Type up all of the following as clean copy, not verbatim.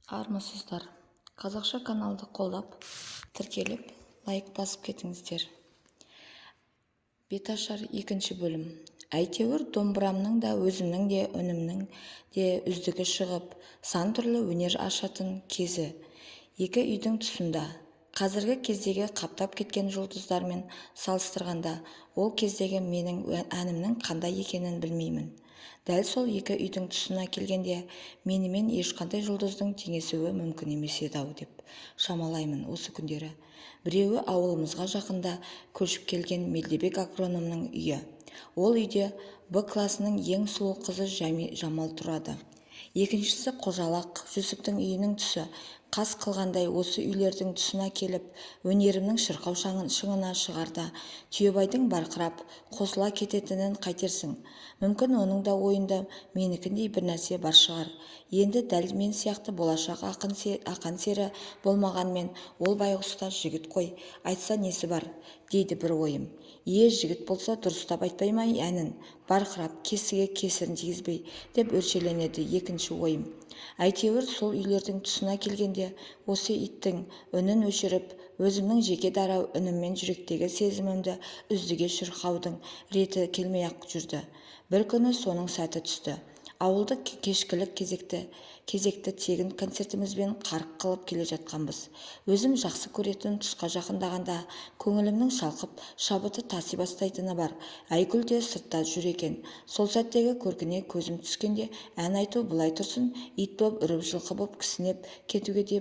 Армысыздар. Қазақша каналды қолдап, тіркеліп, лайк басып кетіңіздер. Беташар 2 бөлім. Әйтеуір домбырамның да өзімнің де үнімнің де үздігі шығып, сан түрлі өнер ашатын кезі. Екі үйдің тұсында. Қазіргі кездегі қаптап кеткен жұлдыздармен салыстырғанда, ол кездегі менің әнімнің қандай екенін білмеймін. Дәл сол екі үйдің тұсына келгенде, менімен ешқандай жұлдыздың теңесуі мүмкін емес еді-ау деп шамалаймын осы күндері. Біреуі ауылымызға жақында көшіп келген Мелдебек агрономның үйі. Ол үйде Б класының ең сұлу қызы Жамал тұрады. Екіншісі Қожалақ Жүсіптің үйінің тұсы. Қас қылғандай осы үйлердің тұсына келіп, өнерімнің шырқау шыңына шығарда, Түйебайдың барқырап, қосыла кететінін қайтерсің. Мүмкін оның да ойында менікіндей бір нәрсе бар шығар. Енді дәл мен сияқты болашақ ақан сері болмағанмен, ол байғұста жігіт қой, айтса несі бар, дейді бір ойым. Жігіт болса дұрыстап айтпай ма әнін, барқырап, кесіге кесірін тигізбей, деп өршеленеді екінші ойым. Әйтеуір сол үйлердің тұсына келгенде, осы иттің үнін өшіріп, өзімнің жеке дара үніммен жүректегі сезімімді үздіге шырқаудың реті келмей-ақ жүрді. Бір күні соның сәті түсті. Ауылдық кешкілік кезекті тегін концертімізбен қарық қылып келе жатқанбыз. Өзім жақсы көретін тұсқа жақындағанда, көңілімнің шалқып, шабыты таси бастайтыны бар. Айгүл де сыртта жүр екен. Сол сәттегі көркіне көзім түскенде, ән айту былай тұрсын, ит боп үріп жылқы боп кісінеп кетуге де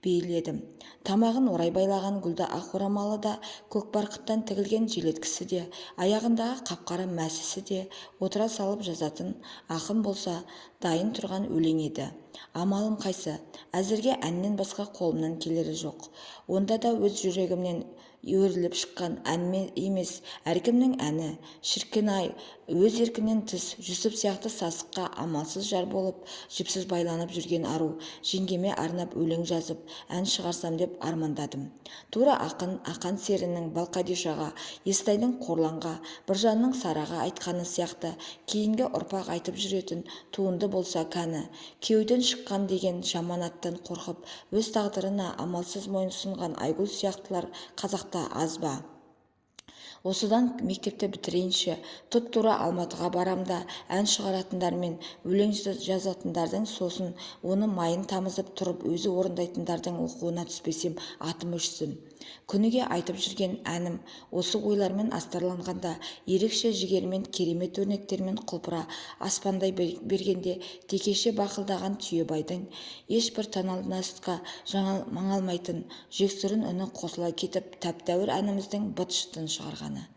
бейіледім. Тамағын орай байлаған гүлді ақ орамалы да, көк барқыттан тігілген желеткісі де, аяғындағы қапқара мәсісі де, отыра салып жазатын ақын болса дайын тұрған өлең еді. Амалым қайсы? Әзірге әннен басқа қолымнан келері жоқ. Онда да өз жүрегімнен өріліп шыққан ән емес, әркімнің әні. Шіркін-ай, өз еркінен тыс, Жүсіп сияқты сасыққа амалсыз жар болып, жіпсіз байланып жүрген ару, жеңгеме арнап өлең жазып, ән шығарсам деп армандадым. Тура ақан серінің Балқадишаға, Естайдың Қорланға, Біржанның Сараға айтқаны сияқты, кейінгі ұрпақ айтып жүретін туынды болса кәні. Кеуден шыққан деген жаман аттан қорқып, өз тағдырына амалсыз мойынсұнған Айгүл сияқтылар қазақта аз ба? Осыдан мектепті бітірейінші, тұп-тура Алматыға барамда, ән шығаратындармен, өлең жазатындардың, сосын оны майын тамызып тұрып өзі орындайтындардың оқуына түспесем, атым өшсін. Күніге айтып жүрген әнім осы ойлармен астарланғанда, ерекше жігермен, керемет өрнектермен құлпыра аспандай бергенде, текеше бақылдаған Түйебайдың ешбір таналмастыққа маңалмайтын жексұрын үні қосыла кетіп, тәп-тәуір әніміздің быт-шытын шығарғаны.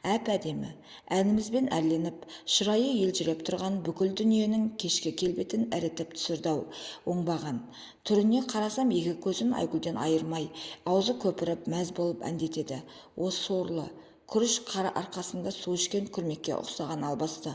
Әп-әдемі әнімізбен әрленіп, шырайы елжіреп тұрған бүкіл дүниенің кешкі келбетін ірітіп түсірді-ау, оңбаған. Түріне қарасам екі көзін Айгүлден айырмай, аузы көпіріп, мәз болып әндетеді. О сорлы, күріш қар арқасында су ішкен күрмекке ұқсаған албасты.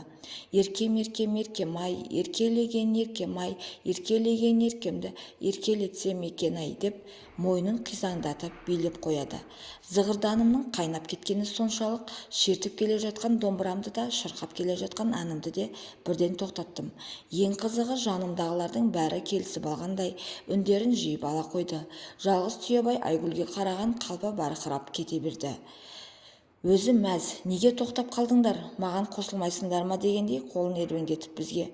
Еркем, еркем, еркем ай, еркелеген еркем ай, еркелеген еркемді еркелетсем екен ай, деп мойнын қизаңдатып билеп қояды. Зығырданымның қайнап кеткені соншалық, шертіп келе жатқан домбырамды да, шырқап келе жатқан әнімді де бірден тоқтаттым. Ең қызығы, жанымдағылардың бәрі келісіп алғандай, үндерін жиып ала қойды. Жалғыз Түйебай Айгүлге қараған қалпы барқырап кете берді. Өзі мәз, неге тоқтап қалдыңдар, маған қосылмайсыңдар ма дегендей қолын ербеңдетіп бізге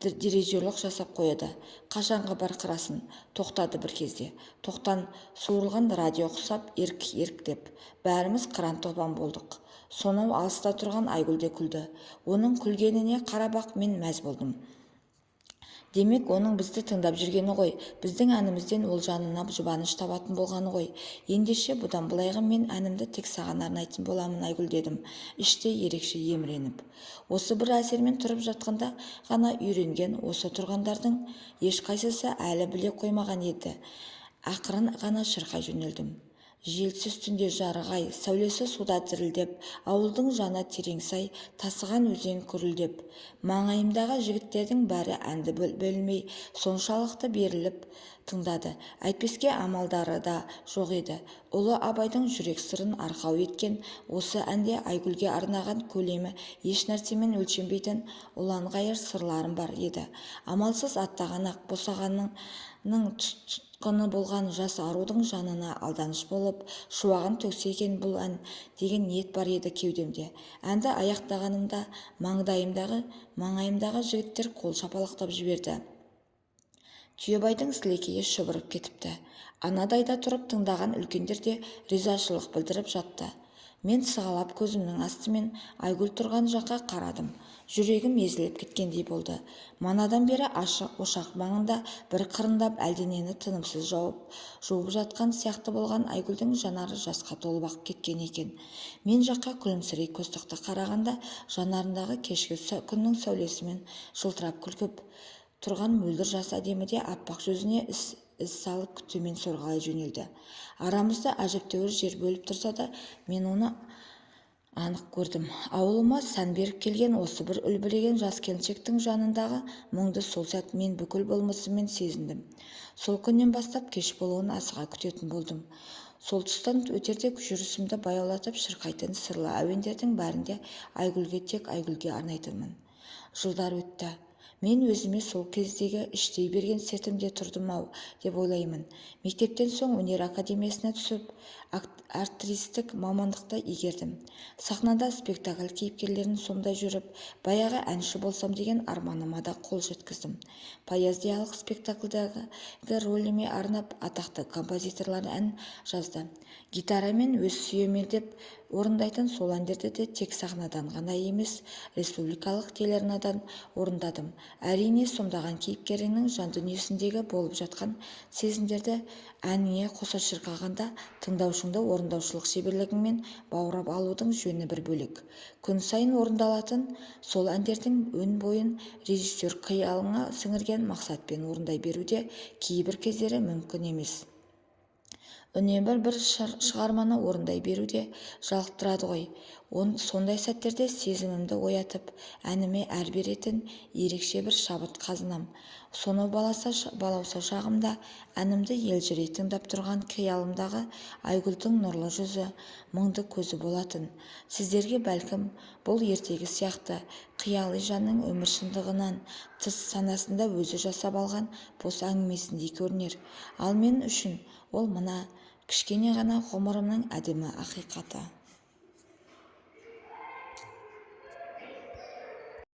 дирижерлік жасап қояды. Қашанғы барқырасын, тоқтады бір кезде. Тоқтан суырылған радио құсап, ерк деп. Бәріміз қыран-топан болдық. Сонау алыста тұрған Айгүл де күлді. Оның күлгеніне қарап-ақ мен мәз болдым. Демек, оның бізді тыңдап жүргені ғой, біздің әнімізден ол жанына жұбаныш табатын болғаны ғой. Ендеше бұдан былайғы мен әнімді тек саған арнайтын боламын, Айгүл, дедім, іште ерекше еміреніп. Осы бір әсермен тұрып жатқанда ғана үйренген осы тұрғандардың ешқайсысы әлі біле қоймаған еді. Ақырын ғана шырқай жөнелдім. Желсіз түнде жарық ай, сәулесі суда дірілдеп, ауылдың жаны терең сай, тасыған өзен күрілдеп. Маңайымдағы жігіттердің бәрі әнді білмей, соншалықты беріліп тыңдады. Әйтпеске амалдары да жоқ еді. Ұлы Абайдың жүрек сырын арқау еткен осы әнде Айгүлге арнаған көлемі еш нәрсемен өлшенбейтін ұланғайыр сырларым бар еді. Амалсыз аттаған ақ босағаның тұтқыны болған жас арудың жанына алданыш болып шуағын төксе екен бұл ән деген ниет бар еді кеудемде. Әнді аяқтағанымда маңайымдағы жігіттер қол шапалақтап жіберді. Түйебайдың сілекейі шұбырып кетіпті. Анадайда тұрып тыңдаған үлкендер де ризашылық білдіріп жатты. Мен сығалап көзімнің астымен Айгүл тұрған жаққа қарадым. Жүрегім езіліп кеткендей болды. Манадан бері ошақ маңында бір қырындап әлденені тынымсыз жуып жатқан сияқты болған Айгүлдің жанары жасқа толып ақ кеткен екен. Мен жаққа күлімсірей көз тоқта қарағанда жанарындағы кешкі күннің сәулесімен жылтырап күлкіп тұрған мөлдір жас әдемі де аппақ жүзіне із салып төмен сорғалай жөнелді. Арамызда әжептәуір жер бөліп тұрса да, мен оны анық көрдім. Ауылыма сән беріп келген осы бір үлбіреген жас келіншектің жанындағы мұңды сол сәт мен бүкіл болмысыммен сезіндім. Сол күннен бастап кеш болуын асыға күтетін болдым. Сол тұстан өтерде жүрісімді баяулатып шырқайтын сырлы әуендердің бәрінде Айгүлге, тек Айгүлге арнайтынмын. Жылдар өтті. Мен өзіме сол кездегі іштей берген сертімде тұрдым-ау деп ойлаймын. Мектептен соң өнер академиясына түсіп, артистік мамандықты игердім. Сахнада спектакль кейіпкерлерін сомдай жүріп, баяғы әнші болсам деген арманыма да қол жеткіздім. Поэзиялық спектакльдағы рөліме арнап атақты композиторлар ән жазды. Гитарамен өз сүйемелдеп орындайтын сол әндерді де тек сахнадан ғана емес, республикалық телеарнадан орындадым. Әрине, сомдаған кейіпкерінің жан дүниесіндегі болып жатқан сезімдерді әніне қоса шырқағанда тыңдаушыңды орындаушылық шеберлігімен баурап алудың жөні бір бөлек. Күн сайын орындалатын сол әндердің өн бойын режиссер қиялына сіңірген мақсатпен орындай беруде кейбір кездері мүмкін емес. Үнемі бір шығарманы орындай беруде жалықтырады ғой. Сондай сәттерде сезімімді оятып, әніме әр беретін ерекше бір шабыт қазынам. Соны балауса шағымда әнімді елжірей тыңдап тұрған қиялымдағы Айгүлдің нұрлы жүзі, мұңды көзі болатын. Сіздерге бәлкім бұл ертегі сияқты қияли жанның өмір шындығынан тыс санасында өзі жасап алған бос әңгімесіндей көрінер. Ал мен үшін ол мына кішкене ғана ғұмырымның әдемі ақиқаты.